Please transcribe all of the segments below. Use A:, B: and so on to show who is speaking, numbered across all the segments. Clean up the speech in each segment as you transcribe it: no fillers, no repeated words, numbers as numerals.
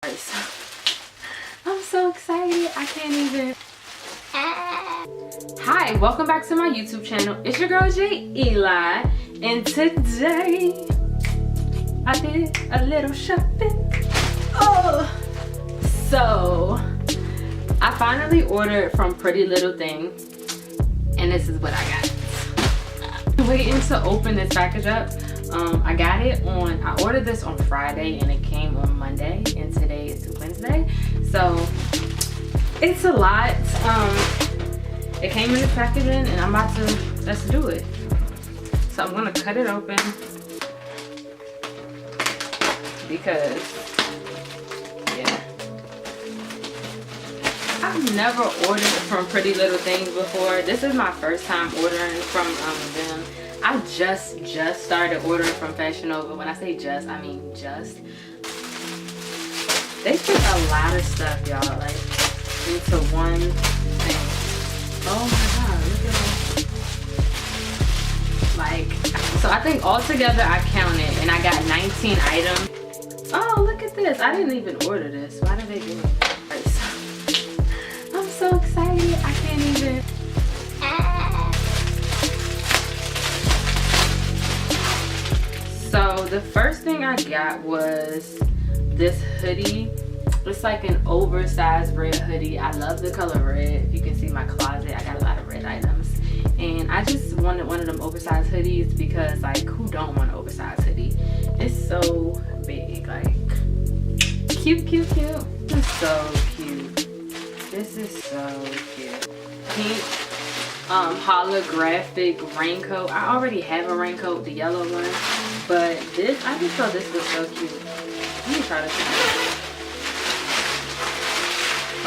A: I'm so excited, I can't even. Hi, welcome back to my YouTube channel. It's your girl Jay Eli, and today I did a little shopping. So I finally ordered from PRETTYLITTLETHING, and this is what I got. I'm waiting to open this package up. I got it on, I ordered this on Friday and it came on Monday, and today is Wednesday, so it's a lot. It came in this packaging and I'm about to, let's do it. So I'm gonna cut it open because, yeah, I've never ordered from PRETTYLITTLETHING before. This is my first time ordering from them. I just started ordering from Fashion Nova. When I say just, I mean just. They put a lot of stuff, y'all, like into one thing. Oh my god, look at that. Like, so I think altogether I counted and I got 19 items. Oh, look at this. I didn't even order this. Why did they give me this? I'm so excited. I can't even. So the first thing I got was this hoodie. It's like an oversized red hoodie. I love the color red. If you can see my closet, I got a lot of red items. And I just wanted one of them oversized hoodies because, like, who don't want an oversized hoodie? It's so big, like, cute. It's so cute. This is so cute. Pink holographic raincoat. I already have a raincoat, the yellow one. But this, I just thought this was so cute. Let me try this one.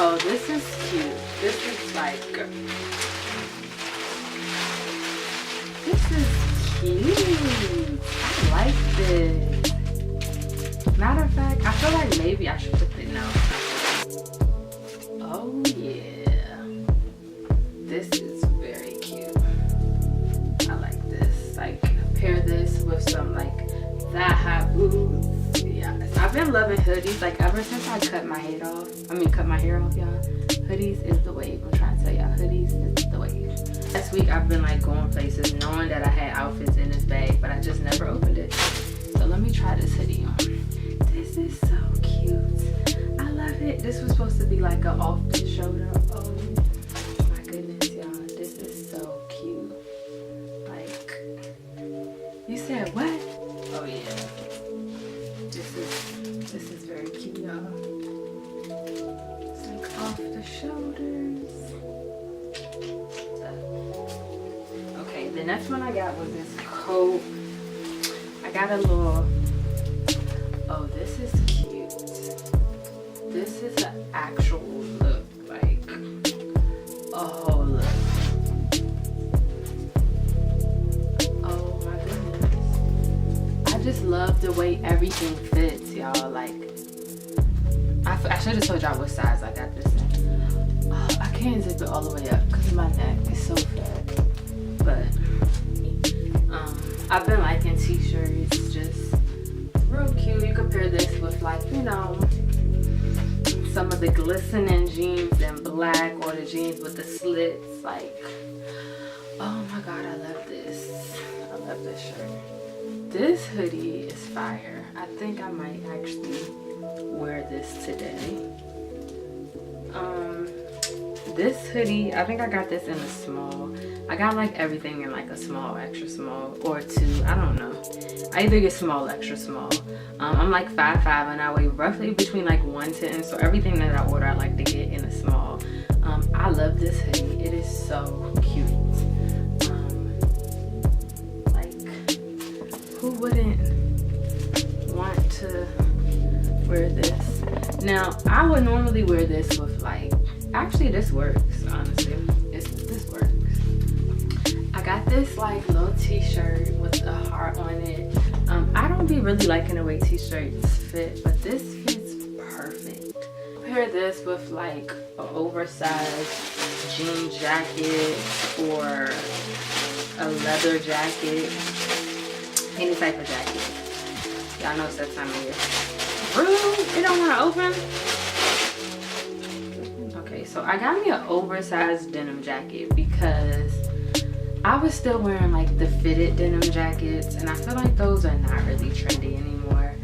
A: Oh, this is cute. This is like, this is cute. I like this. Matter of fact, I feel like maybe I should put it now. Oh yeah. This is very cute. I like this. Like, pair this with some like that high boots. Yeah, I've been loving hoodies like ever since I cut my hair off. Cut my hair off, y'all. Hoodies is the wave. I'm trying to tell y'all, hoodies is the wave. Last week I've been like going places knowing that I had outfits in this bag, but I just never opened it. So let me try this hoodie on. This is so cute. I love it. This was supposed to be like an off the shoulder. Oh my goodness, y'all. This is so cute. Like, you said what? Oh yeah. This is very cute, y'all. It's like off the shoulders. Okay, the next one I got was this coat. I got a little, oh, this is cute. This is an actual look, like, oh, look. Oh my goodness. I just love the way everything fits, y'all. Like, I should have told y'all what size I got this in. Oh, I can't zip it all the way up because my neck is so fat. But I've been liking t-shirts, just real cute. You compare this with, like, you know, some of the glistening jeans in black, or the jeans with the slits. Like, oh my god, I love this. I love this shirt. This hoodie is fire. I think I might actually wear this today. This hoodie, I think I got this in a small. I got like everything in like a small, extra small, or two. I don't know. I either get small, extra small. I'm like 5'5" and I weigh roughly between like 110. So everything that I order, I like to get in a small. I love this hoodie. It is so cute. Like, who wouldn't want to wear this? Now, I would normally wear this with, like, actually this works, honestly. This works. I got this like little t-shirt with a heart on it. I don't be really liking the way t-shirts fit, but this fits perfect. Pair this with like an oversized jean jacket or a leather jacket, any type of jacket. Y'all know it's that time of year. Rude. It don't want to open. Okay, so I got me an oversized denim jacket because I was still wearing like the fitted denim jackets, and I feel like those are not really trendy anymore.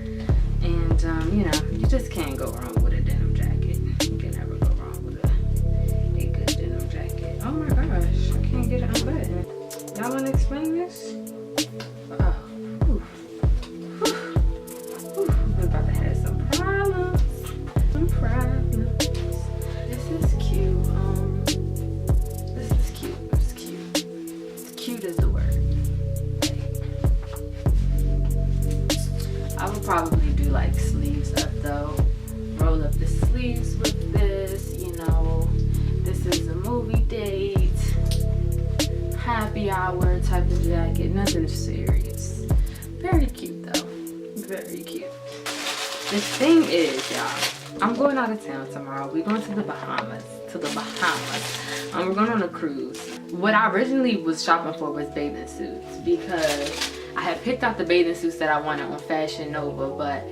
A: And you know, you just can't go wrong with a denim jacket. You can never go wrong with a good denim jacket. Oh my gosh, I can't get it unbuttoned. Y'all want to explain this? Oh, whew. We're about to have some problems. This is cute. This is cute. It's cute. Cute is the word. I would probably do like sleeves up though. Roll up the sleeves with this, you know. This is a movie date, happy hour type of jacket. Nothing serious. Very cute though. Very cute. The thing is, y'all, I'm going out of town tomorrow. We're going to the Bahamas. We're going on a cruise. What I originally was shopping for was bathing suits because I had picked out the bathing suits that I wanted on Fashion Nova, but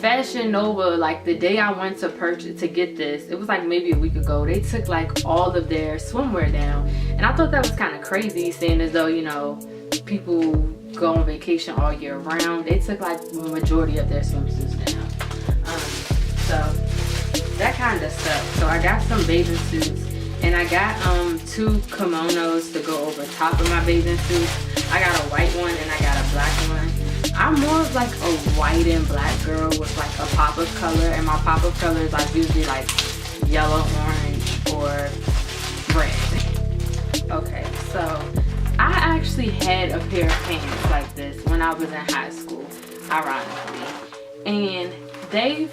A: Fashion Nova, like the day I went to purchase to get this, it was like maybe a week ago, they took like all of their swimwear down, and I thought that was kind of crazy, seeing as though, you know, people go on vacation all year round. They took like the majority of their swimsuits down. So that kind of sucked. So I got some bathing suits, and I got 2 kimonos to go over top of my bathing suits. I got a white one and I got a black one. I'm more of like a white and black girl with like a pop of color, and my pop of color is like usually like yellow, orange, or red. Okay, so I actually had a pair of pants like this when I was in high school, ironically, and they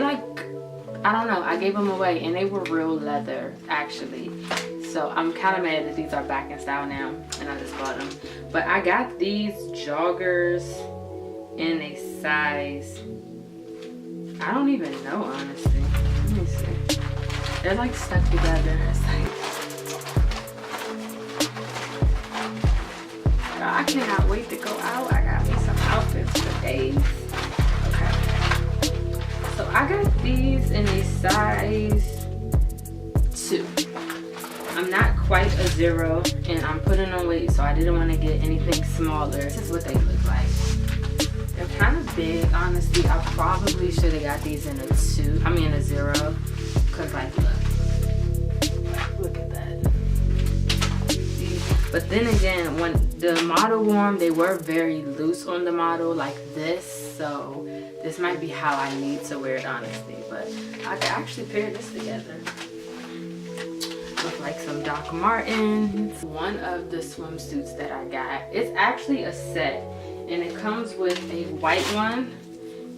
A: like, I don't know, I gave them away, and they were real leather actually. So I'm kind of mad that these are back in style now, and I just bought them. But I got these joggers in a size, I don't even know honestly. Let me see. They're like stuck together. It's like, I cannot wait to go out. I got me some outfits for days. Okay. So I got these in a size 2. I'm not quite a 0, and I'm putting on weight, so I didn't want to get anything smaller. This is what they look like. They're kind of big, honestly. I probably should have got these in a 0, because like, look at that. But then again, when the model wore them, they were very loose on the model, like this. So this might be how I need to wear it, honestly. But I could actually pair this together with like some Doc Martens. One of the swimsuits that I got, it's actually a set, and it comes with a white one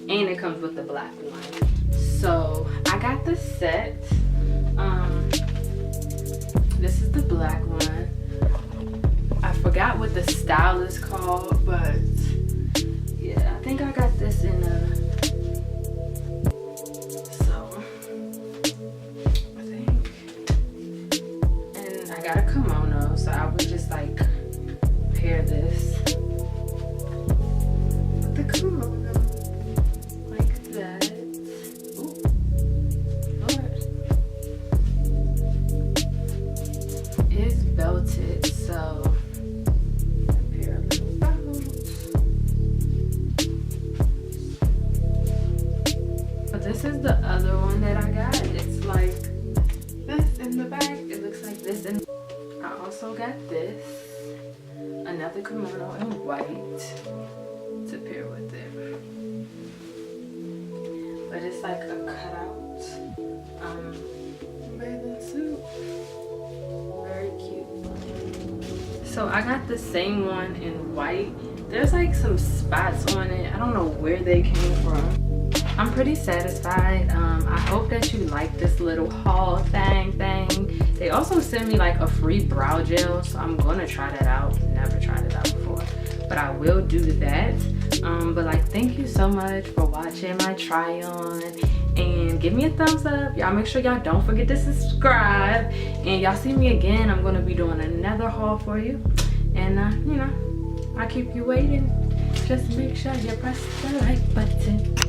A: and it comes with the black one. So I got the set. This is the black one. I forgot what the style is called, but yeah, I think I got this in a, I got a kimono, so I would just like pair this with the kimono like that. Ooh, Lord. It's belted, so I pair a little belt. But this is the other one that I got. It's like this in the back. It looks like this in. I also got this, another kimono in white to pair with it. But it's like a cutout bathing suit. Very cute. So I got the same one in white. There's like some spots on it. I don't know where they came from. I'm pretty satisfied. I hope that you like this little haul thing. They also sent me like a free brow gel, so I'm gonna try that out. Never tried it out before, but I will do that. But like, thank you so much for watching my try on, and give me a thumbs up. Y'all make sure y'all don't forget to subscribe, and y'all see me again. I'm gonna be doing another haul for you, and you know, I keep you waiting. Just make sure you press the like button.